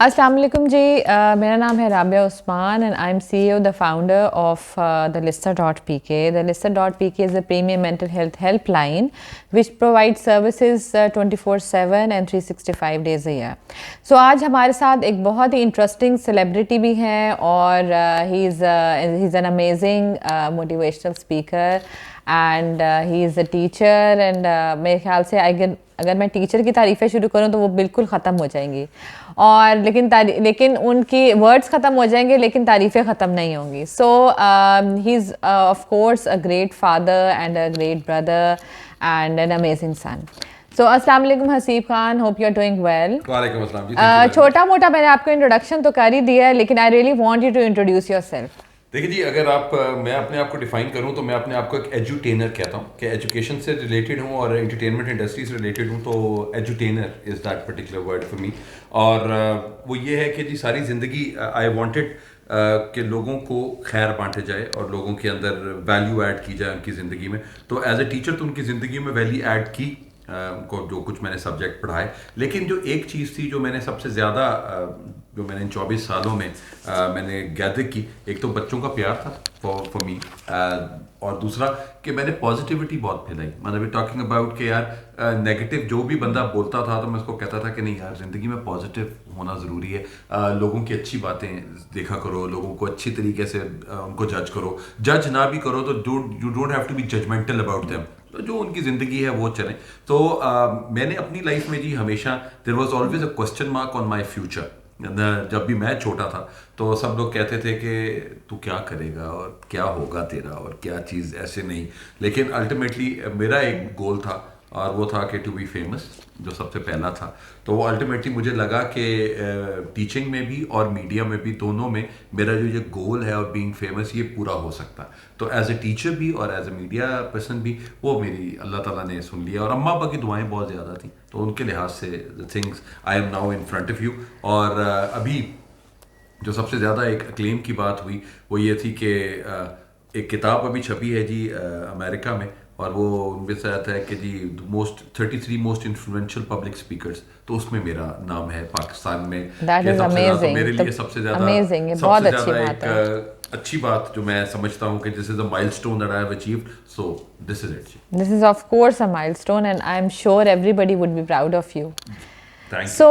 السلام علیکم جی. میرا نام ہے Rabia Usman and I am CEO the founder of the Lister.pk. The Lister.pk is a premium mental health helpline which provides services 24/7 and 365 days a year. So آج ہمارے ساتھ ایک بہت ہی انٹرسٹنگ سیلیبریٹی بھی ہیں اور he is an amazing motivational speaker and he is a teacher and میرے خیال سے اگر میں ٹیچر کی تعریفیں شروع کروں تو وہ بالکل ختم ہو جائیں گی اور لیکن ان کی ورڈز ختم ہو جائیں گے لیکن تعریفیں ختم نہیں ہوں گی. So he is of course a great father and a great brother and an amazing son. So السلام علیکم Haseeb Khan, hope you are doing well. وعلیکم السلام جی. چھوٹا موٹا میں نے آپ کو انٹروڈکشن تو کر ہی دیا ہے لیکن I really want you to introduce yourself. دیکھیے جی, اگر میں اپنے آپ کو ڈیفائن کروں تو میں اپنے آپ کو ایک ایجوٹینر کہتا ہوں کہ ایجوکیشن سے ریلیٹڈ ہوں اور انٹرٹینمنٹ انڈسٹری سے ریلیٹڈ ہوں, تو ایجوٹینر is that particular word for me. اور وہ یہ ہے کہ جی ساری زندگی آئی وانٹیڈ کہ لوگوں کو خیر بانٹے جائے اور لوگوں کے اندر ویلیو ایڈ کی جائے ان کی زندگی میں. تو ایز اے ٹیچر تو ان کی زندگی میں ویلیو ایڈ کی, ان کو جو کچھ میں نے سبجیکٹ پڑھائے. لیکن جو ایک چیز تھی جو میں نے سب سے زیادہ جو میں نے ان 24 سالوں میں میں نے گیدر کی, ایک تو بچوں کا پیار تھا فار می, اور دوسرا کہ میں نے پازیٹیوٹی بہت پھیلائی. مطلب ٹاکنگ اباؤٹ کہ یار نیگیٹو جو بھی بندہ بولتا تھا تو میں اس کو کہتا تھا کہ نہیں یار زندگی میں پازیٹیو ہونا ضروری ہے, لوگوں کی اچھی باتیں دیکھا کرو, لوگوں کو اچھی طریقے سے ان کو جج کرو, جج نہ بھی کرو تو you don't have to be judgmental about them, تو جو ان کی زندگی ہے وہ چلیں. تو میں نے اپنی لائف میں جی ہمیشہ there was always a question mark on my future. جب بھی میں چھوٹا تھا تو سب لوگ کہتے تھے کہ تو کیا کرے گا اور کیا ہوگا تیرا اور کیا چیز ایسے نہیں. لیکن الٹیمیٹلی میرا ایک گول تھا اور وہ تھا کہ ٹو بی فیمس, جو سب سے پہلا تھا. تو وہ الٹیمیٹلی مجھے لگا کہ ٹیچنگ میں بھی اور میڈیا میں بھی دونوں میں میرا جو یہ گول ہے اور بینگ فیمس یہ پورا ہو سکتا. تو ایز اے ٹیچر بھی اور ایز اے میڈیا پرسن بھی وہ میری اللہ تعالیٰ نے سن لیا, اور اماں ابا کی دعائیں بہت زیادہ تھیں تو ان کے لحاظ سے things I am now in front of you. اور ابھی جو سب سے زیادہ ایک اکلیم کی بات ہوئی وہ یہ تھی کہ ایک کتاب ابھی چھپی ہے جی امریکہ میں, اور وہ ان میں سے آتا ہے کہ جی 33 موسٹ انفلوئنشل پبلک اسپیکرس, تو اس میں میرا نام ہے پاکستان میں. میرے لیے سب سے زیادہ ایک اچھی بات جو میں سمجھتا ہوں کہ دس از اے مائل stone that I have achieved, so this is it. This is of course a milestone and I'm sure everybody would be proud of you. Thank you. So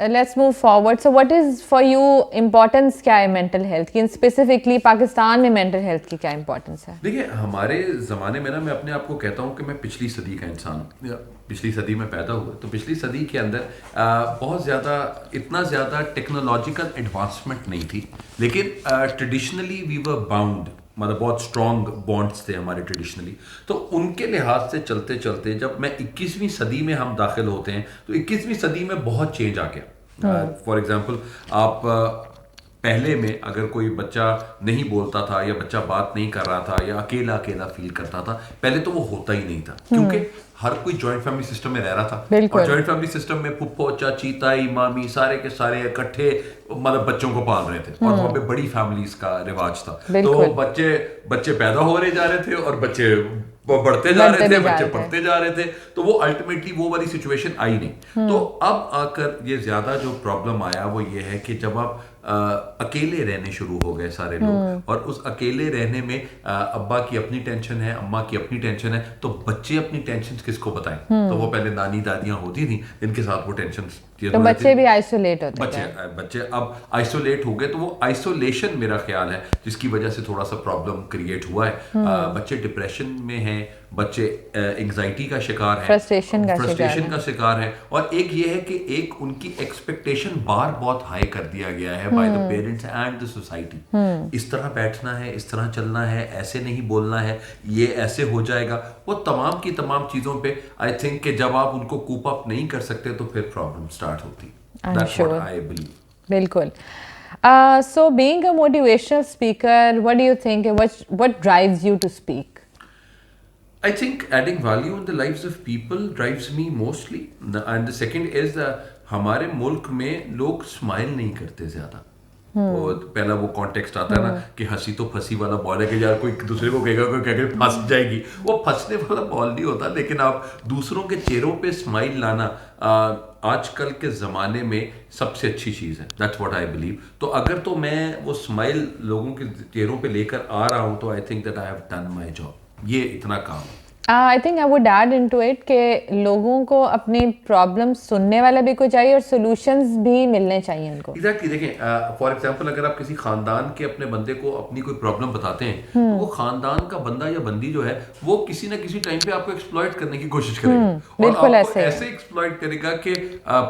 let's move forward. So what is for you importance کیا ہے mental health کی, specifically Pakistan میں mental health کی کیا importance ہے؟ دیکھیے ہمارے زمانے میں نا, میں اپنے آپ کو کہتا ہوں کہ میں پچھلی صدی کا انسان ہوں, پچھلی صدی میں پیدا ہوا. تو پچھلی صدی کے اندر بہت زیادہ اتنا زیادہ ٹیکنالوجیکل ایڈوانسمنٹ نہیں تھی, لیکن ٹریڈیشنلی وی ور باؤنڈ, مطلب بہت اسٹرانگ بانڈس تھے ہمارے ٹریڈیشنلی. تو ان کے لحاظ سے چلتے چلتے جب میں 21ویں صدی میں ہم داخل ہوتے ہیں تو 21ویں صدی میں بہت چینج آ گیا. فار ایگزامپل آپ پہلے میں اگر کوئی بچہ نہیں بولتا تھا یا بچہ بات نہیں کر رہا تھا یا اکیلا فیل کرتا تھا, پہلے تو وہ ہوتا ہی نہیں تھا کیونکہ ہر کوئی جوائنٹ فیملی سسٹم میں رہ رہا تھا. اور جوائنٹ فیملی سسٹم میں پھپھو چاچی تائی مامی سارے کے سارے اکٹھے مطلب بچوں کو پال رہے تھے, اور وہاں پہ بڑی فیملیز کا رواج تھا. تو بچے پیدا ہو رہے جا رہے تھے اور بچے بڑھتے جا رہے تھے, بچے پڑھتے جا رہے تھے. تو وہ الٹیمیٹلی وہ والی سچویشن آئی نہیں. تو اب آ کر یہ زیادہ جو پرابلم آیا وہ یہ ہے کہ جب آپ اکیلے رہنے شروع ہو گئے سارے لوگ, اور اس اکیلے رہنے میں ابا کی اپنی ٹینشن ہے, اماں کی اپنی ٹینشن ہے, تو بچے اپنی ٹینشن کس کو بتائیں. تو وہ پہلے نانی دادیاں ہوتی تھیں جن کے ساتھ وہ ٹینشن, تو بچے بھی آئسولیٹ ہوتے ہیں, بچے اب آئسولیٹ ہو گئے. تو وہ آئسولیشن میرا خیال ہے جس کی وجہ سے تھوڑا سا پرابلم کریٹ ہوا ہے. بچے ڈپریشن میں ہیں, بچے انگزائٹی کا شکار ہیں, فرسٹریشن کا شکار ہے. اور ایک یہ ہے کہ ایک ان کی ایکسپیکٹیشن بار بہت ہائی کر دیا گیا ہے by the parents and the society. اس طرح بیٹھنا ہے, اس طرح چلنا ہے, ایسے نہیں بولنا ہے, یہ ایسے ہو جائے گا. وہ تمام کی تمام چیزوں پہ آئی تھنک کہ جب آپ ان کو کوپ اپ نہیں کر سکتے تو پھر پرابلم اسٹارٹ ہوتی. That's what I believe. بالکل. So being a motivational speaker, what do you think, what drives you to speak? I think adding value in the lives of people drives me mostly. And the second is ہمارے ملک میں لوگ smile نہیں کرتے زیادہ. پہلا وہ context آتا ہے نا کہ ہنسی تو پھنسی والا بال ہے کہ یار کوئی دوسرے کو کہے گا کوئی کہے گا پھنس جائے گی, وہ پھنسنے والا بال نہیں ہوتا. لیکن آپ دوسروں کے چہروں پہ اسمائل لانا, آج کل کے زمانے میں سب سے اچھی چیز ہے. That's what I believe. تو اگر تو میں وہ اسمائل لوگوں کے چہروں پہ لے کر آ رہا ہوں تو I think that I have done my job. یہ اتنا کام ہے. I think I would add into it کہ لوگوں کو اپنی پرابلم سننے والا بھی کوئی چاہیے اور سولوشنز بھی ملنے چاہیے ان کو. ایگزیکٹلی. دیکھیں فار ایگزامپل اگر آپ کسی خاندان کے اپنے بندے کو اپنی کوئی پرابلم بتاتے ہیں تو وہ خاندان کا بندہ یا بندی جو ہے وہ کسی نہ کسی ٹائم پہ آپ کو ایکسپلائٹ کرنے کی کوشش کرے گا اور آپ کو ایسے ایکسپلائٹ کرے گا کہ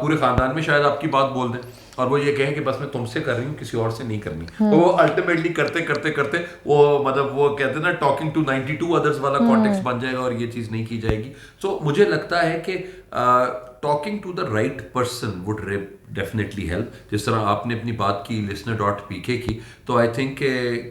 پورے خاندان میں شاید آپ کی بات بول دیں اور وہ یہ کہیں کہ بس میں تم سے کر رہی ہوں, کسی اور سے نہیں کرنی. تو وہ الٹیمیٹلی کرتے کرتے کرتے وہ مطلب وہ کہتے ہیں نا ٹاکنگ ٹو 92 ادرس والا کانٹیکسٹ بن جائے گا اور یہ چیز نہیں کی جائے گی. سو مجھے لگتا ہے کہ talking to the right person would definitely help. جس طرح آپ نے اپنی بات کی listener.pk کی, تو آئی تھنک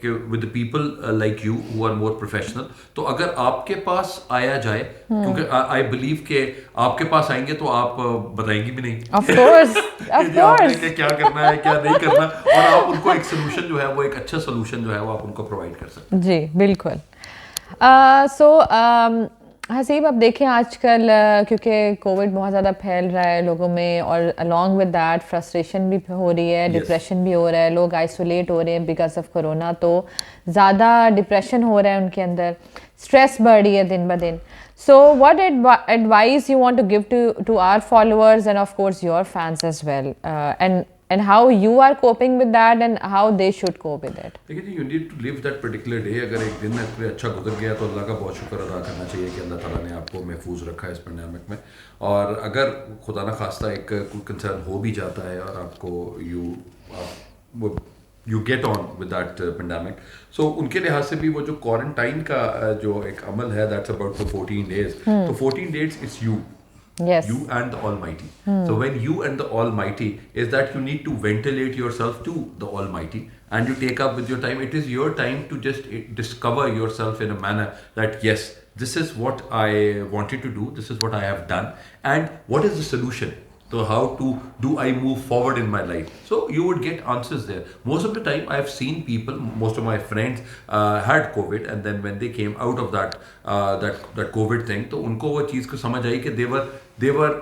کہ with people like you who are more professional, تو اگر آپ کے پاس آیا جائے, کیونکہ آئی بلیو کہ آپ کے پاس آئیں گے تو آپ بتائیں گی بھی نہیں آپ نے کیا کرنا ہے کیا نہیں کرنا, اور آپ ان کو ایک سولوشن جو ہے وہ ایک اچھا سولوشن جو ہے وہ آپ ان کو پرووائڈ کر سکتے ہیں. جی بالکل. سو حسیب اب دیکھیں آج کل کیونکہ کووڈ بہت زیادہ پھیل رہا ہے لوگوں میں, اور along with that فرسٹریشن بھی ہو رہی ہے, ڈپریشن بھی ہو رہا ہے, لوگ آئسولیٹ ہو رہے ہیں بیکاز آف کرونا, تو زیادہ ڈپریشن ہو رہا ہے ان کے اندر, اسٹریس بڑھ رہی ہے دن بہ دن. So what advice you want to give to our followers and of course your fans as well, and how you are coping with that and how they should cope with it. دیکھیے جی, you need to live that particular day. اگر ایک دن کوئی اچھا گزر گیا تو اللہ کا بہت شکر ادا کرنا چاہیے کہ اللہ تعالیٰ نے آپ کو محفوظ رکھا ہے اس پینڈیمک میں. اور اگر خدا نخواستہ ایک کوئی کنسرن ہو بھی جاتا ہے اور آپ کو you get on with that pandemic, so ان کے لحاظ سے بھی وہ جو کوارنٹائن کا جو ایک عمل ہے that's about the 14 days. So 14 days is you. Yes. You and the Almighty. So when you and the Almighty is that you need to ventilate yourself to the Almighty and you take up with your time. It is your time to just discover yourself in a manner that yes, this is what I wanted to do, this is what I have done, and what is the solution. So how do I move forward in my life? So you would get answers there. Most of the time I have seen people, most of my friends had COVID, and then when they came out of that COVID thing, to unko wo cheez ko samajh aayi ki they were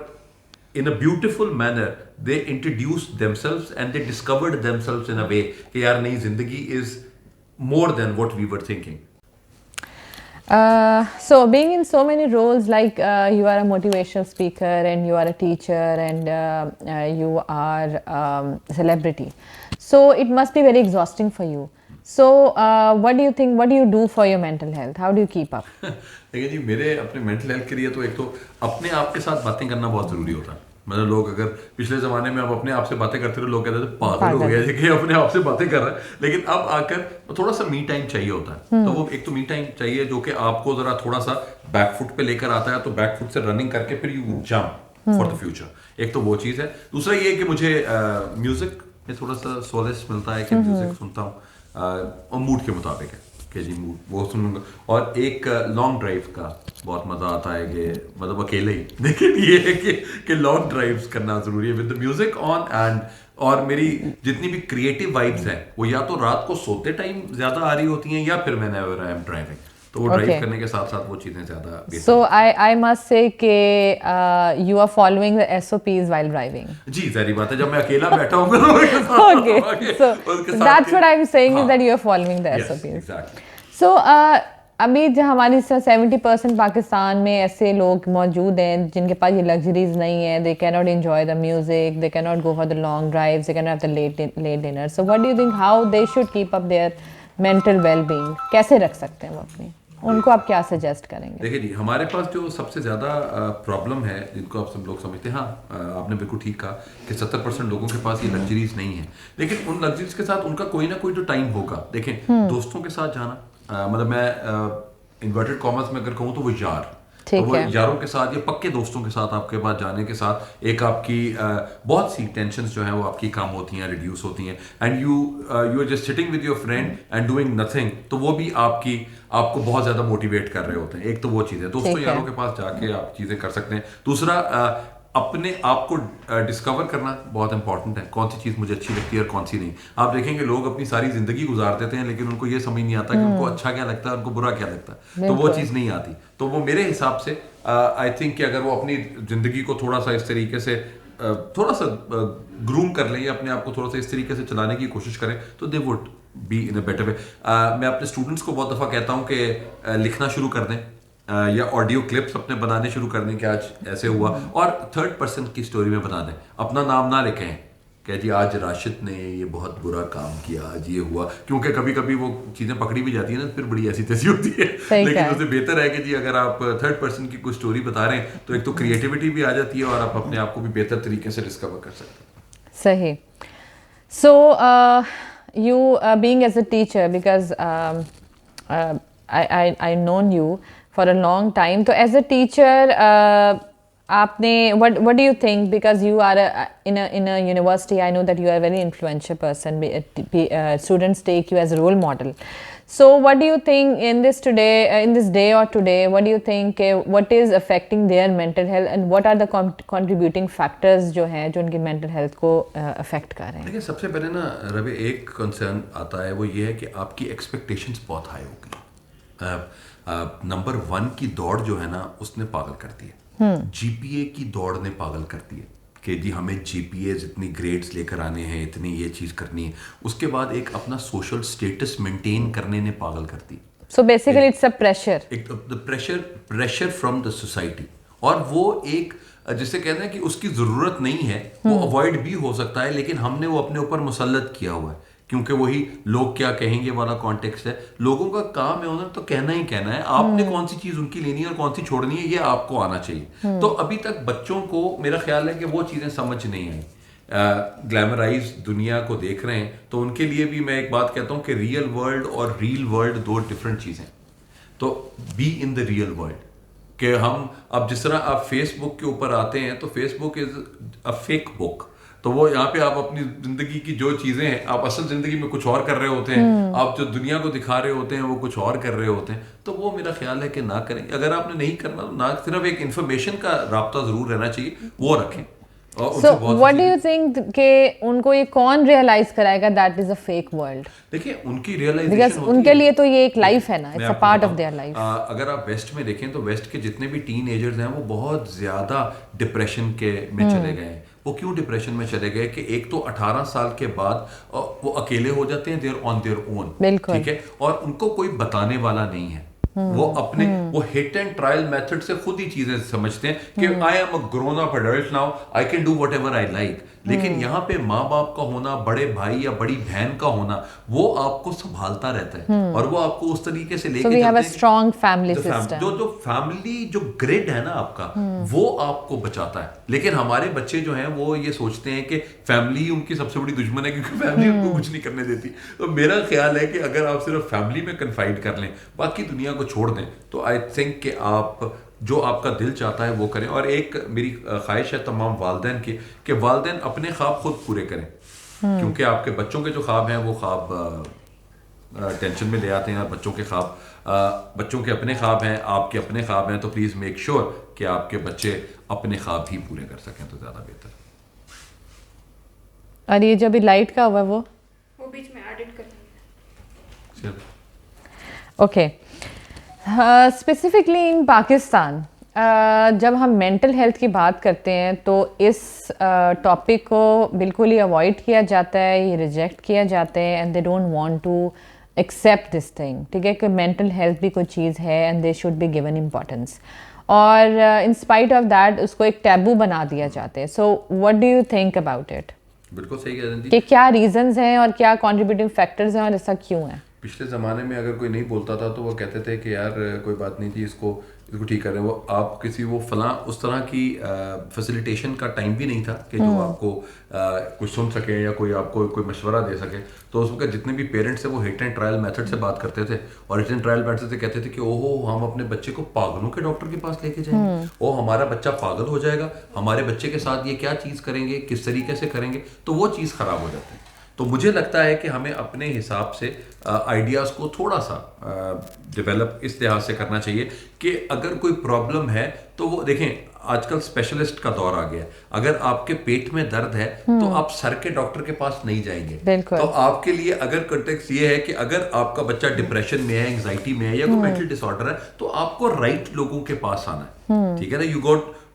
in a beautiful manner, they introduced themselves and they discovered themselves in a way ki yaar nahi, zindagi is more than what we were thinking. So being in so many roles, like you are a motivational speaker and you are a teacher and you are a celebrity, so it must be very exhausting for you. So what do you think, what do you do for your mental health, how do you keep up? دیکھیے جی, میرے اپنے mental health کے لیے تو ایک تو اپنے آپ کے ساتھ باتیں کرنا بہت ضروری ہوتا ہے. مطلب لوگ اگر پچھلے زمانے میں آپ اپنے آپ سے باتیں کرتے تھے, لوگ کہتے تھے پاگل ہو گیا ہے کہ اپنے آپ سے باتیں کر رہا ہے, لیکن اب آ کر تھوڑا سا می ٹائم چاہیے ہوتا ہے. تو وہ ایک تو می ٹائم چاہیے جو کہ آپ کو ذرا تھوڑا سا بیک فٹ پہ لے کر آتا ہے, تو بیک فٹ سے رننگ کر کے پھر you jump for the future. ایک تو وہ چیز ہے. دوسرا یہ ہے کہ مجھے میوزک میں تھوڑا سا سولس ملتا ہے کہ میوزک سنتا ہوں اور موڈ کے مطابق ہے کہ جی موڈ وہ سنوں گا. اور ایک لانگ ڈرائیو کا بہت مزہ آتا ہے کہ مطلب اکیلے ہی, لیکن یہ ہے کہ لانگ ڈرائیوز کرنا ضروری ہے with the music on. And اور میری جتنی بھی کریٹو وائبس ہیں وہ یا تو رات کو سوتے ٹائم زیادہ آ رہی ہوتی ہیں یا پھر میں نے ڈرائیونگ, تو وہ ڈرائیو کرنے کے ساتھ ساتھ وہ چیزیں زیادہ. So I must say کہ you are following the SOPs while driving. جی ظاہری بات ہے, جب میں اکیلا بیٹھا ہوں گا. Okay, so that's what I'm saying is that you are following the SOPs. Exactly. So ابھی جو ہماری 70% پاکستان میں ایسے لوگ موجود ہیں جن کے پاس یہ لگژریز نہیں ہیں. They cannot enjoy the music, they cannot go for the long drives, they cannot have the late dinner. So what do you think, how they should keep up their mental well-being? کیسے رکھ سکتے ہیں وہ اپنی, ان کو آپ کیا suggest کریں گے؟ دیکھیں جی, ہمارے پاس جو سب سے زیادہ پرابلم ہے جن کو آپ سب لوگ سمجھتے ہیں, ہاں آپ نے بالکل ٹھیک کہا کہ 70% لوگوں کے پاس یہ لگژریز نہیں ہیں, لیکن ان لگژریز کے ساتھ ان کا کوئی نہ کوئی تو ٹائم ہوگا. دیکھیں دوستوں کے ساتھ جانا, مطلب میں انورٹڈ کامرس میں اگر کہوں تو وہ یار, تو وہ یاروں کے ساتھ یا پکے دوستوں کے ساتھ آپ کے پاس جانے کے ساتھ ایک آپ کی بہت سی ٹینشنز جو ہیں وہ آپ کی کم ہوتی ہیں, ریڈیوس ہوتی ہیں. And you are just sitting with your friend and doing nothing, تو وہ بھی آپ کو بہت زیادہ موٹیویٹ کر رہے ہوتے ہیں. ایک تو وہ چیز ہے, دوستوں یاروں کے پاس جا کے آپ چیزیں کر سکتے ہیں. دوسرا اپنے آپ کو ڈسکور کرنا بہت امپورٹنٹ ہے, کون سی چیز مجھے اچھی لگتی ہے اور کون سی نہیں. آپ دیکھیں گے لوگ اپنی ساری زندگی گزار دیتے ہیں لیکن ان کو یہ سمجھ نہیں آتا کہ ان کو اچھا کیا لگتا ہے, ان کو برا کیا لگتا ہے, تو وہ چیز نہیں آتی. تو وہ میرے حساب سے آئی تھنک کہ اگر وہ اپنی زندگی کو تھوڑا سا اس طریقے سے تھوڑا سا گروم کر لیں یا اپنے آپ کو تھوڑا سا اس طریقے سے چلانے کی کوشش کریں تو they would be in a better way. میں اپنے اسٹوڈنٹس کو بہت دفعہ کہتا ہوں کہ لکھنا شروع کر دیں یا آڈیو کلپس اپنے بنانے شروع کر دیں کہ آج ایسے ہوا, اور تھرڈ پرسن کی اسٹوری میں بتا دیں, اپنا نام نہ لکھیں کہ جی آج راشد نے یہ بہت برا کام کیا, آج یہ ہوا, کیونکہ کبھی کبھی وہ چیزیں پکڑی بھی جاتی ہیں نا, پھر بڑی ایسی تیسی ہوتی ہے. لیکن اس سے بہتر ہے کہ جی اگر آپ تھرڈ پرسن کی کوئی اسٹوری بتا رہے ہیں تو ایک تو کریٹیوٹی بھی آ جاتی ہے اور آپ اپنے آپ کو بھی بہتر طریقے سے ڈسکور کر سکتے ہیں. صحیح. سو you being as a teacher, because I known you for a long time, so as a teacher aapne what do you think, because you are in a university, I know that you are a very influential person, students take you as a role model. So what do you think in this day or today, what do you think what is affecting their mental health, and what are the contributing factors جو ہیں جو ان کی mental health کو affect کر رہے ہیں؟ دیکھیں سب سے پہلے نا ربی ایک کنسرن آتا ہے, وہ یہ ہے کہ آپ کی ایکسپیکٹیشنز بہت ہائی ہو گئی. نمبر 1 کی دوڑ جو ہے نا اس نے پاگل کر دی ہے, جی پی اے کی دوڑ نے پاگل کر دی ہے کہ جی ہمیں جی پی ایز اتنی گریڈس لے کر آنے ہیں, اتنی یہ چیز کرنی ہے. اس کے بعد ایک اپنا سوشل اسٹیٹس مینٹین کرنے نے پاگل کر دی. So basically it's a pressure from the society, اور وہ ایک جسے کہتے ہیں کہ اس کی ضرورت نہیں ہے, وہ اوائڈ بھی ہو سکتا ہے, لیکن ہم نے وہ اپنے اوپر مسلط کیا ہوا ہے کیونکہ وہی لوگ کیا کہیں گے والا کانٹیکسٹ ہے. لوگوں کا کام ہے انہیں تو کہنا ہی کہنا ہے, آپ نے کون سی چیز ان کی لینی ہے اور کون سی چھوڑنی ہے یہ آپ کو آنا چاہیے. تو ابھی تک بچوں کو میرا خیال ہے کہ وہ چیزیں سمجھ نہیں آئیں. گلیمرائز دنیا کو دیکھ رہے ہیں تو ان کے لیے بھی میں ایک بات کہتا ہوں کہ ریئل ورلڈ اور ریل ورلڈ 2 ڈفرینٹ چیزیں. تو be in the real world, کہ ہم اب جس طرح آپ فیس بک کے اوپر آتے ہیں تو face book is a fake بک, تو وہ یہاں پہ آپ اپنی زندگی کی جو چیزیں ہیں آپ اصل زندگی میں کچھ اور کر رہے ہوتے ہیں, آپ جو دنیا کو دکھا رہے ہوتے ہیں وہ کچھ اور کر رہے ہوتے ہیں. تو وہ میرا خیال ہے کہ نہ کریں. اگر آپ نے نہیں کرنا نہ, صرف ایک انفارمیشن کا رابطہ ضرور رہنا چاہیے, وہ رکھیں. So what do you think کہ ان کو یہ کون ریئلائز کرائے گا that is a fake world؟ دیکھیں ان کی ریئلائزیشن because ان کے لیے تو یہ ایک لائف ہے نا, it's a part of their life. اگر آپ ویسٹ میں دیکھیں تو ویسٹ کے جتنے بھی ٹین ایجرز ہیں وہ بہت زیادہ ڈپریشن کے میں چلے گئے ہیں. وہ کیوں ڈپریشن میں چلے گئے کہ ایک تو 18 سال کے بعد وہ اکیلے ہو جاتے ہیں, دیر آن دیئر اون, ٹھیک ہے, اور ان کو کوئی بتانے والا نہیں ہے. وہ اپنے وہ ہٹ اینڈ ٹرائل میتھڈ سے خود ہی چیزیں سمجھتے ہیں کہ I am a grown up adult now, I can do what ever I like. لیکن یہاں پہ ماں باپ کا ہونا, بڑے بھائی یا بڑی بہن کا ہونا, وہ آپ کو سنبھالتا رہتا ہے اور وہ آپ کو اس طریقے سے لے کے جو فیملی جو گریڈ ہے نا آپ کا, وہ آپ کو بچاتا ہے. لیکن ہمارے بچے جو ہیں وہ یہ سوچتے ہیں کہ فیملی ان کی سب سے بڑی دشمن ہے کیونکہ فیملی ان کو کچھ نہیں کرنے دیتی. تو میرا خیال ہے کہ اگر آپ صرف فیملی میں کنفائڈ کر لیں, باقی دنیا کو چھوڑ دیں, تو آئی تھنک کہ آپ جو آپ کا دل چاہتا ہے وہ کریں. اور ایک میری خواہش ہے تمام والدین کی کہ والدین اپنے خواب خود پورے کریں, کیونکہ آپ کے بچوں کے جو خواب ہیں وہ خواب ٹینشن میں لے آتے ہیں. بچوں کے خواب, بچوں کے اپنے خواب ہیں, آپ کے اپنے خواب ہیں, تو پلیز میک شیور کہ آپ کے بچے اپنے خواب ہی پورے کر سکیں تو زیادہ بہتر. اور یہ جو ابھی لائٹ کا ہوا وہ بیچ میں ایڈٹ کر دیں گے. اوکے. اسپیسیفکلی ان پاکستان جب ہم مینٹل ہیلتھ کی بات کرتے ہیں تو اس ٹاپک کو بالکل ہی اوائڈ کیا جاتا ہے, یہ ریجیکٹ کیا جاتا ہے, and they don't want to accept this thing. ٹھیک ہے کہ مینٹل ہیلتھ بھی کوئی چیز ہے and they should be given importance, اور ان اسپائٹ آف دیٹ اس کو ایک ٹیبو بنا دیا جاتا ہے. So what do you think about it? بالکل صحیح کہہ رہی ہیں کہ کیا ریزنز ہیں اور کیا کنٹریبیوٹنگ فیکٹرز ہیں اور ایسا کیوں ہے؟ پچھلے زمانے میں اگر کوئی نہیں بولتا تھا تو وہ کہتے تھے کہ یار کوئی بات نہیں تھی, اس کو ٹھیک کر رہے ہیں. وہ آپ کسی وہ فلاں اس طرح کی فیسیلیٹیشن کا ٹائم بھی نہیں تھا کہ جو آپ کو کچھ سن سکے یا کوئی آپ کو کوئی مشورہ دے سکے. تو اس وقت جتنے بھی پیرنٹس ہیں وہ ہٹ اینڈ ٹرائل میتھڈ سے بات کرتے تھے, اور ہٹ اینڈ ٹرائل میتھڈ سے کہتے تھے کہ اوہو ہم اپنے بچے کو پاگلوں کے ڈاکٹر کے پاس لے کے جائیں گے, او ہمارا بچہ پاگل ہو جائے گا, ہمارے بچے کے ساتھ یہ کیا چیز کریں گے, کس طریقے سے کریں گے, تو وہ چیز خراب ہو جاتی ہے. تو مجھے لگتا ہے کہ ہمیں اپنے حساب سے آئیڈیاز کو تھوڑا سا ڈیولپ اس لحاظ سے کرنا چاہیے کہ اگر کوئی پرابلم ہے تو وہ دیکھیں آج کل اسپیشلسٹ کا دور آ گیا ہے. اگر آپ کے پیٹ میں درد ہے تو آپ سر کے ڈاکٹر کے پاس نہیں جائیں گے. تو آپ کے لیے اگر کنٹیکسٹ یہ ہے کہ اگر آپ کا بچہ ڈپریشن میں ہے, انگزائٹی میں ہے یا کوئی مینٹل ڈس آرڈر ہے, تو آپ کو رائٹ لوگوں کے پاس آنا ہے. ٹھیک ہے نا, یو گوٹ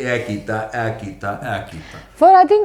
ਇਹ ਕੀਤਾ ਇਹ ਕੀਤਾ ਇਹ ਕੀਤਾ। For I think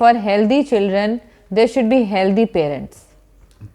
for healthy children there should be healthy parents।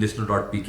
listener.pk।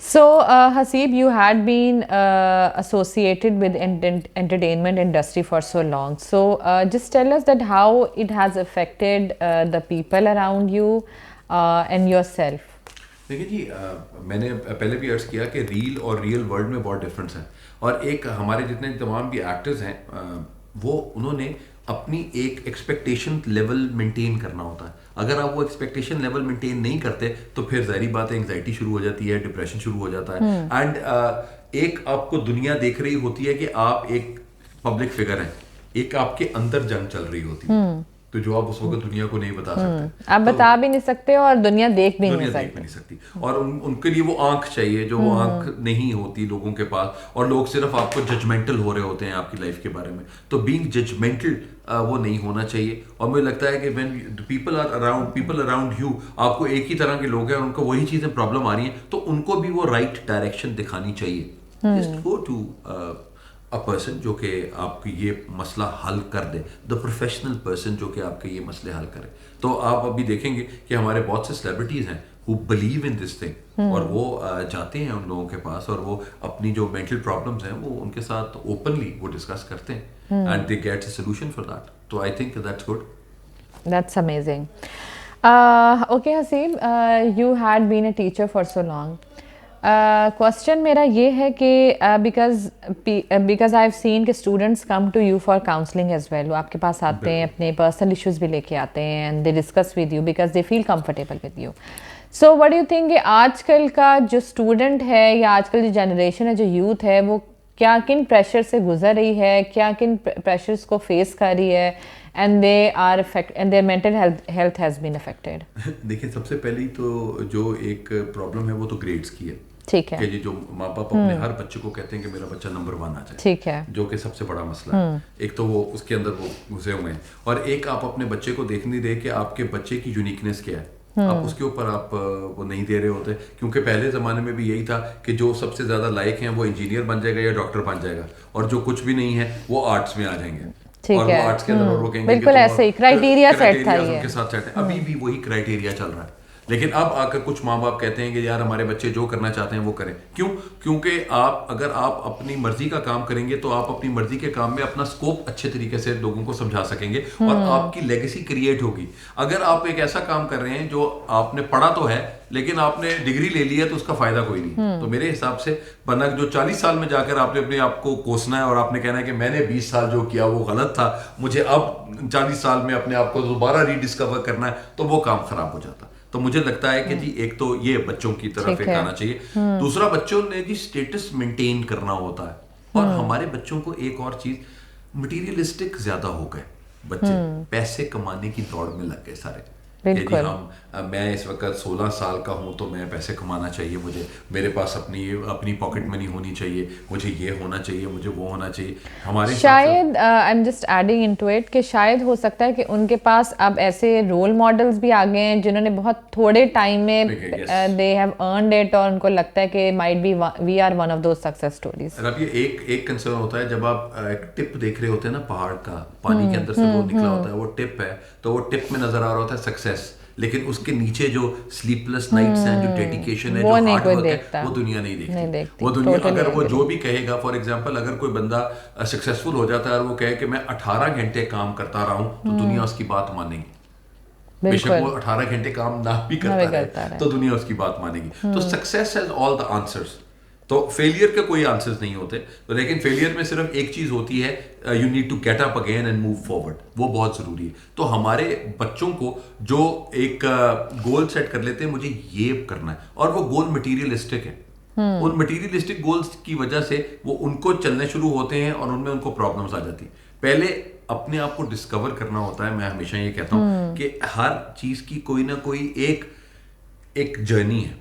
So, Haseeb, you had been associated with entertainment industry for so long. So, just tell us that how it has affected the people around you and yourself. دیکھیے جی میں نے پہلے بھی عرض کیا کہ rail اور real world میں بہت ڈفرینس ہے, اور ایک ہمارے جتنے تمام بھی ایکٹرز ہیں وہ انہوں نے اپنی ایک ایکسپیکٹیشن لیول مینٹین کرنا ہوتا ہے. اگر آپ وہ ایکسپیکٹیشن لیول مینٹین نہیں کرتے تو پھر ظاہری بات ہے انگزائٹی شروع ہو جاتی ہے, ڈپریشن شروع ہو جاتا ہے. اینڈ ایک آپ کو دنیا دیکھ رہی ہوتی ہے کہ آپ ایک پبلک فگر ہیں, ایک آپ کے اندر جنگ چل رہی ہوتی ہے, تو جو آپ اس وقت دنیا کو نہیں بتا سکتے, آپ بتا بھی نہیں سکتے اور دنیا دیکھ بھی نہیں سکتی. اور ان کے لیے وہ آنکھ چاہیے جو وہ آنکھ نہیں ہوتی لوگوں کے پاس, اور لوگ صرف آپ کو ججمنٹل ہو رہے ہوتے ہیں آپ کی لائف کے بارے میں. تو بینگ ججمنٹل وہ نہیں ہونا چاہیے. اور مجھے لگتا ہے کہ وین پیپل اراؤنڈ یو, آپ کو ایک ہی طرح کے لوگ ہیں, ان کو وہی چیزیں پرابلم آ رہی ہیں, تو ان کو بھی وہ رائٹ ڈائریکشن دکھانی چاہیے. Just go to a person جو کہ آپ کی یہ مسئلہ حل کر دے, the professional person جو کہ آپ کے یہ مسئلے حل کرے. تو آپ ابھی دیکھیں گے کہ ہمارے بہت سے سیلیبریٹیز ہیں who believe in this thing, اور وہ جاتے ہیں ان لوگوں کے پاس, اور وہ اپنی جو مینٹل پرابلمس ہیں وہ ان کے ساتھ اوپنلی وہ ڈسکس کرتے ہیں, and they get a solution for that. So I think that's good. That's amazing. Okay Haseeb, you had been a teacher for so long. Question میرا یہ ہے کہ بیکاز آئی ہیو سین کہ students come to you for counselling as well. وہ آپ کے پاس آتے ہیں, اپنے پرسنل ایشوز بھی لے کے آتے ہیں, and they discuss with you because they feel comfortable with you. So what you think کہ آج کل کا جو اسٹوڈنٹ ہے یا آج کل جو جنریشن ہے, جو یوتھ ہے, وہ کیا کن پریشر سے گزر رہی ہے, کیا کن پریشرس کو فیس کر رہی ہے, and they are affected and their mental health has been affected. دیکھیں سب سے پہلی تو جو ایک پرابلم ہے وہ تو گریڈس کی ہے. ٹھیک ہے, کہ جو ماں باپ اپنے ہر بچے کو کہتے ہیں کہ میرا بچہ نمبر 1 آ جائے, ٹھیک ہے, جو کہ سب سے بڑا مسئلہ ہے. ایک تو وہ اس کے اندر وہ گھسے ہوئے ہیں, اور ایک آپ اپنے بچے کو دیکھ نہیں دے کہ آپ کے بچے کی یونیکنیس کیا ہے, آپ اس کے اوپر آپ وہ نہیں دے رہے ہوتے. کیونکہ پہلے زمانے میں بھی یہی تھا کہ جو سب سے زیادہ لائق ہیں وہ انجینئر بن جائے گا یا ڈاکٹر بن جائے گا, اور جو کچھ بھی نہیں ہے وہ آرٹس میں آ جائیں گے. اور وہ آرٹس کے اندر وہ کہیں گے بالکل ایسے ہی کرائٹیریا سیٹ تھا, ان کے ساتھ سیٹ ہے. ابھی بھی وہی کرائٹیریا چل رہا ہے. لیکن اب آ کر کچھ ماں باپ کہتے ہیں کہ یار ہمارے بچے جو کرنا چاہتے ہیں وہ کریں. کیوں؟ کیونکہ اگر آپ اپنی مرضی کا کام کریں گے تو آپ اپنی مرضی کے کام میں اپنا اسکوپ اچھے طریقے سے لوگوں کو سمجھا سکیں گے, اور آپ کی لیگیسی کریٹ ہوگی. اگر آپ ایک ایسا کام کر رہے ہیں جو آپ نے پڑھا تو ہے لیکن آپ نے ڈگری لے لی ہے تو اس کا فائدہ کوئی نہیں. تو میرے حساب سے ورنہ جو 40 سال میں جا کر آپ نے اپنے آپ کو کوسنا ہے اور آپ نے کہنا ہے کہ میں نے 20 سال جو کیا وہ غلط تھا, مجھے اب 40 سال میں اپنے آپ کو دوبارہ ری ڈسکور کرنا ہے, تو وہ کام خراب ہو جاتا. تو مجھے لگتا ہے کہ جی ایک تو یہ بچوں کی طرف ایک آنا چاہیے. دوسرا بچوں نے جی اسٹیٹس مینٹین کرنا ہوتا ہے, اور ہمارے بچوں کو ایک اور چیز, مٹیریلسٹک زیادہ ہو گئے بچے, پیسے کمانے کی دوڑ میں لگ گئے سارے. میں اس وقت 16 سال کا ہوں تو میں پیسے کمانا چاہیے, مجھے میرے پاس اپنی پاکٹ منی ہونی چاہیے, مجھے یہ ہونا چاہیے, مجھے وہ ہونا چاہیے. ہمارے شاید I am just adding into it کہ شاید ہو سکتا ہے کہ ان کے پاس اب ایسے رول ماڈلز بھی آ گئے ہیں جنہوں نے بہت تھوڑے ٹائم میں دے ہیو ارنڈ اٹ, اور ان کو لگتا ہے کہ might be we are one of those success stories. اب یہ ایک کنسرن ہوتا ہے جب آپ ایک ٹپ دیکھ رہے ہوتے ہیں نا, پہاڑ کا پانی کے اندر سے وہ نکلا ہوتا ہے, وہ ٹپ ہے, تو وہ ٹپ میں نظر آ رہا ہوتا ہے سکسیس, لیکن اس کے نیچے جو سلیپ لیس نائٹس ہیں, جو ڈیڈیکیشن ہے, جو ہارڈ ورک ہے, وہ دنیا نہیں دیکھتی. وہ دنیا اگر وہ جو بھی کہے گا, فار ایگزامپل اگر کوئی بندہ سکسیسفل ہو جاتا ہے اور وہ کہے کہ میں 18 گھنٹے کام کرتا رہا ہوں, تو دنیا اس کی بات مانے گی. بے شک وہ 18 گھنٹے کام نہ بھی کرتا رہے تو دنیا اس کی بات مانے گی. تو success has all the answers. تو فیلئر کے کوئی آنسرز نہیں ہوتے, لیکن فیلئر میں صرف ایک چیز ہوتی ہے, you need to get up again and move forward. وہ بہت ضروری ہے. تو ہمارے بچوں کو جو ایک گول سیٹ کر لیتے ہیں مجھے یہ کرنا ہے, اور وہ گول مٹیریلسٹک ہے, ان مٹیریلسٹک گولز کی وجہ سے وہ ان کو چلنے شروع ہوتے ہیں اور ان میں ان کو پرابلمس آ جاتی ہیں. پہلے اپنے آپ کو ڈسکور کرنا ہوتا ہے. میں ہمیشہ یہ کہتا ہوں کہ ہر چیز کی کوئی نہ کوئی ایک جرنی ہے.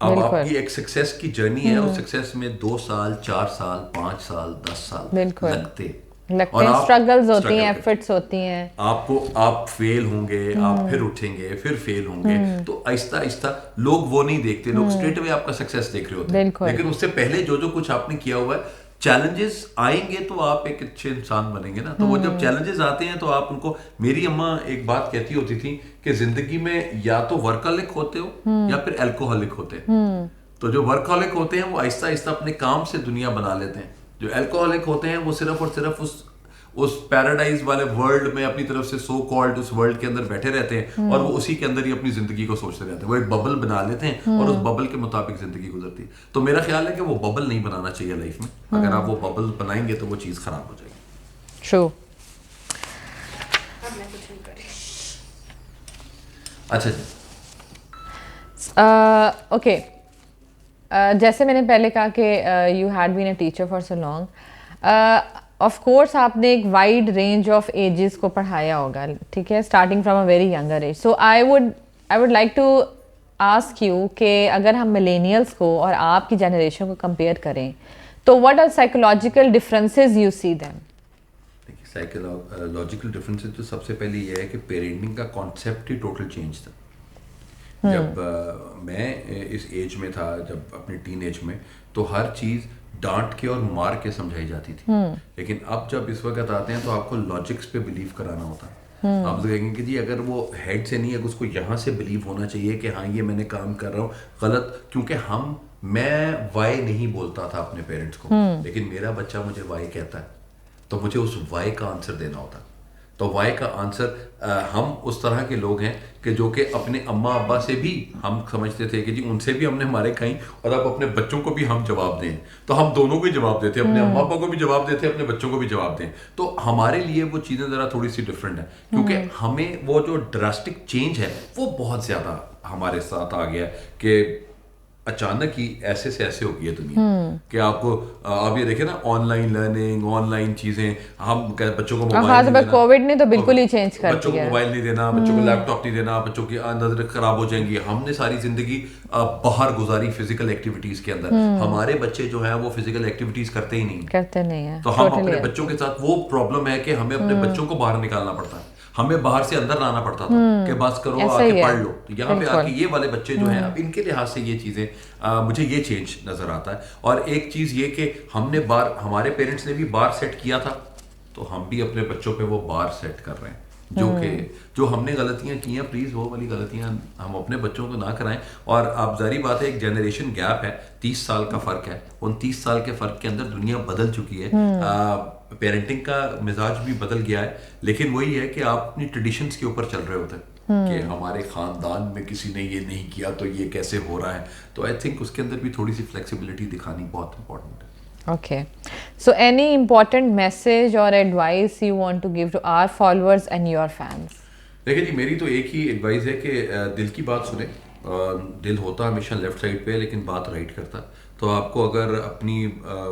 اب آپ کی ایک سکسیس کی جرنی ہے, اس سکسیس میں 2 سال 4 سال 5 سال 10 سال لگتے ہیں, اسٹرگلز ہوتی ہیں, ایفرٹس ہوتی ہیں. آپ فیل ہوں گے, آپ پھر اٹھیں گے, پھر فیل ہوں گے. تو آہستہ آہستہ لوگ وہ نہیں دیکھتے, لوگ اسٹریٹ اوے آپ کا سکسیس دیکھ رہے ہوتے ہیں. لیکن اس سے پہلے جو کچھ آپ نے کیا ہوا ہے, چیلنجز آئیں گے تو آپ ایک اچھے انسان بنیں گے نا. تو وہ جب چیلنجز آتے ہیں تو آپ ان کو, میری اماں ایک بات کہتی ہوتی تھی کہ زندگی میں یا تو ورکہولک ہوتے ہو یا پھر الکوہولک ہوتے ہیں. تو جو ورکہولک ہوتے ہیں وہ آہستہ آہستہ اپنے کام سے دنیا بنا لیتے ہیں. جو الکوہولک ہوتے ہیں وہ صرف اور صرف اس پیراڈائز والے ورلڈ میں اپنی طرف سے سو کالڈ اس ورلڈ کے اندر بیٹھے رہتے ہیں اور وہ اسی کے اندر ہی اپنی زندگی کو سوچتے رہتے ہیں. وہ ایک ببل بنا لیتے ہیں اور اس ببل کے مطابق زندگی گزرتی ہے. تو میرا خیال ہے کہ وہ ببل نہیں بنانا چاہیے لائف میں. اگر آپ وہ ببل بنائیں گے تو وہ چیز خراب ہو جائے گی. ٹرو. اب میں کچھ نہیں کری. اچھا جی. اوکے, جیسے میں نے پہلے کہا کہ you had been a teacher for so long, of course آپ نے ایک وائڈ رینج آف ایجز کو پڑھایا ہوگا, ٹھیک ہے, starting from a very younger age. So I would like to ask you کہ اگر ہم ملینیلس کو اور آپ کی جنریشن کو کمپیئر کریں تو what are psychological differences you see them? Psychological differences تو سب سے پہلے یہ ہے کہ پیرنٹنگ کا کانسیپٹ ہی ٹوٹل چینج تھا. جب میں اس ایج میں تھا, جب اپنے ٹین ایج میں, تو ہر چیز ڈانٹ کے اور مار کے سمجھائی جاتی تھی. لیکن اب جب اس وقت آتے ہیں تو آپ کو لاجکس پہ بلیو کرانا ہوتا ہے. آپ کہیں گے کہ جی اگر وہ ہیڈ سے نہیں ہے, اس کو یہاں سے بلیو ہونا چاہیے کہ ہاں یہ میں نے کام کر رہا ہوں غلط, کیونکہ میں وائی نہیں بولتا تھا اپنے پیرنٹس کو, لیکن میرا بچہ مجھے وائی کہتا ہے تو مجھے اس وائی کا آنسر دینا ہوتا. تو وائی کا آنسر, ہم اس طرح کے لوگ ہیں کہ جو کہ اپنے اماں ابا سے بھی ہم سمجھتے تھے کہ جی ان سے بھی ہم نے ہمارے کھائیں, اور اب اپنے بچوں کو بھی ہم جواب دیں, تو ہم دونوں کو ہی جواب دیتے, اپنے اماں ابا کو بھی جواب دیتے, اپنے بچوں کو بھی جواب دیں. تو ہمارے لیے وہ چیزیں ذرا تھوڑی سی ڈفرینٹ ہیں, کیونکہ ہمیں وہ جو ڈراسٹک چینج ہے وہ بہت زیادہ ہمارے ساتھ آ گیا ہے کہ اچانک ہی ایسے سے ایسے ہو گئی ہے دنیا کہ آپ کو, آپ یہ دیکھیں نا, on line learning, on line چیزیں, ہم بچوں کو موبائل نہیں دینا, کووڈ نے تو بالکل ہی چینج کر دیا. بچوں کو موبائل نہیں دینا, بچوں کو لیپ ٹاپ نہیں دینا, بچوں کی نظر خراب ہو جائیں گی. ہم نے ساری زندگی باہر گزاری فزیکل ایکٹیویٹیز کے اندر. ہمارے بچے جو ہیں وہ فزیکل ایکٹیویٹیز کرتے ہی نہیں ہیں. تو ہم اپنے بچوں کے ساتھ وہ پرابلم ہے کہ ہمیں اپنے بچوں کو باہر نکالنا پڑتا ہے, ہمیں باہر سے اندر لانا پڑتا تھا کہ بس کرو آ کے پڑھ لو. تو یہاں پہ آ کے یہ والے بچے جو ہیں, اب ان کے لحاظ سے یہ چیزیں مجھے یہ چینج نظر آتا ہے. اور ایک چیز یہ کہ ہم نے بار, ہمارے پیرنٹس نے بھی بار سیٹ کیا تھا, تو ہم بھی اپنے بچوں پہ وہ بار سیٹ کر رہے ہیں. جو ہم نے غلطیاں کی ہیں, پلیز وہ والی غلطیاں ہم اپنے بچوں کو نہ کرائیں. اور اب ظاہری بات ہے ایک جنریشن گیپ ہے, 30 سال کا فرق ہے. ان 30 سال کے فرق کے اندر دنیا بدل چکی ہے, پیرنٹنگ کا مزاج بھی بدل گیا ہے. لیکن وہی ہے کہ آپ اپنی ٹریڈیشنس کے اوپر چل رہے ہوتے ہیں کہ ہمارے خاندان میں کسی نے یہ نہیں کیا تو یہ کیسے ہو رہا ہے. تو آئی تھنک اس کے اندر بھی تھوڑی سی فلیکسیبلٹی دکھانی بہت امپورٹنٹ ہے. Okay. So any important message or advice you want to give to our followers and your fans? دیکھیں جی, میری تو ایک ہی ایڈوائز ہے کہ دل کی بات سنیں. دل ہوتا ہمیشہ لیفٹ سائڈ پہ, لیکن بات رائٹ کرتا. تو آپ کو اگر اپنی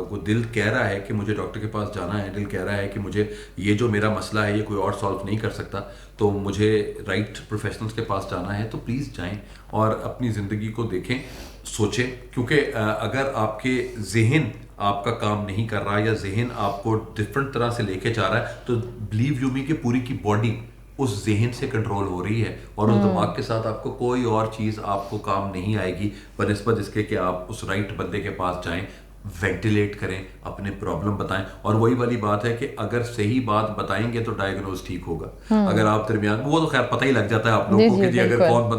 وہ دل کہہ رہا ہے کہ مجھے ڈاکٹر کے پاس جانا ہے, دل کہہ رہا ہے کہ مجھے یہ جو میرا مسئلہ ہے یہ کوئی اور سالو نہیں کر سکتا, تو مجھے رائٹ پروفیشنلس کے پاس جانا ہے, تو پلیز جائیں اور اپنی زندگی کو دیکھیں, سوچیں. کیونکہ اگر آپ کے ذہن آپ کا کام نہیں کر رہا یا ذہن آپ کو ڈفرینٹ طرح سے لے کے جا رہا ہے, تو بلیو یو می کہ پوری کی باڈی اس ذہن سے کنٹرول ہو رہی ہے, اور اس دماغ کے ساتھ آپ کو کوئی اور چیز آپ کو کام نہیں آئے گی بنسبت اس کے کہ آپ اس رائٹ بندے کے پاس جائیں, وینٹیلیٹ کریں, اپنے پرابلم بتائیں. اور وہی والی بات ہے کہ اگر صحیح بات بتائیں گے تو ڈائگنوز ٹھیک ہوگا. اگر آپ درمیان, وہ تو خیر پتہ ہی لگ جاتا ہے آپ لوگوں کو کہ جی اگر کون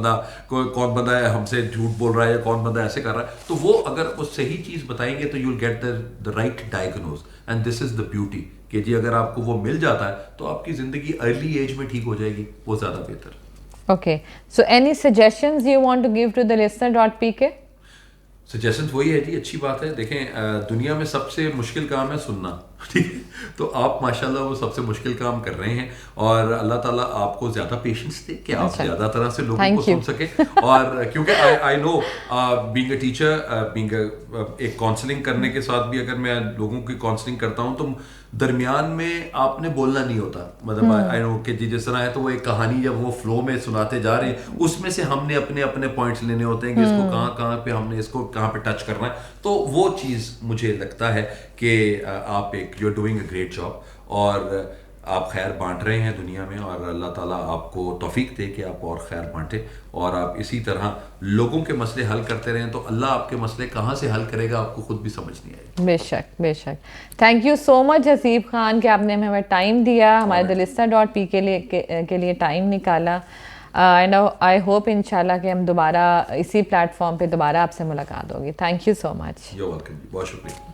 بندہ ہے ہم سے جھوٹ بول رہا ہے یا کون بندہ ایسے کر رہا ہے, تو وہ اگر وہ صحیح چیز بتائیں گے تو you will get the right diagnose. And this is the beauty کہ جی اگر آپ کو وہ مل جاتا ہے تو آپ کی زندگی ارلی ایج میں ٹھیک ہو جائے گی, وہ زیادہ بہتر. Okay. So any suggestions you want to give to the listener.pk? Suggestions وہی ہے جی, اچھی بات ہے. دیکھیں دنیا میں سب سے مشکل کام ہے سننا, ٹھیک ہے, تو آپ ماشاءاللہ وہ سب سے مشکل کام کر رہے ہیں, اور اللہ تعالیٰ آپ کو زیادہ پیشنس دے کہ آپ زیادہ طرح سے لوگوں کو سن سکیں. اور کیونکہ I know being a teacher, being ایک کاؤنسلنگ کرنے کے ساتھ بھی اگر میں لوگوں کی کاؤنسلنگ کرتا ہوں تو درمیان میں آپ نے بولنا نہیں ہوتا. مطلب آئی نو کہ جس طرح ہے تو وہ ایک کہانی جب وہ فلو میں سناتے جا رہے ہیں, اس میں سے ہم نے اپنے اپنے پوائنٹس لینے ہوتے ہیں کہ اس کو کہاں پہ ہم نے اس کو کہاں پہ ٹچ کرنا ہے. تو وہ چیز مجھے لگتا ہے کہ آپ you are doing a great job, اور آپ خیر بانٹ رہے ہیں دنیا میں, اور اللہ تعالیٰ آپ کو توفیق دے کہ آپ اور خیر بانٹیں, اور آپ اسی طرح لوگوں کے مسئلے حل کرتے رہیں. تو اللہ آپ کے مسئلے کہاں سے حل کرے گا آپ کو خود بھی سمجھ نہیں آئے گا. بے شک بے شک. تھینک یو سو مچ حسیب خان کہ آپ نے ہمیں ٹائم دیا, ہمارے listener.p کے لیے ٹائم نکالا. اینڈ آئی ہوپ ان شاء اللہ کہ ہم دوبارہ اسی پلیٹ فارم پہ دوبارہ آپ سے ملاقات ہوگی. Thank you so much. You welcome, بہت شکریہ.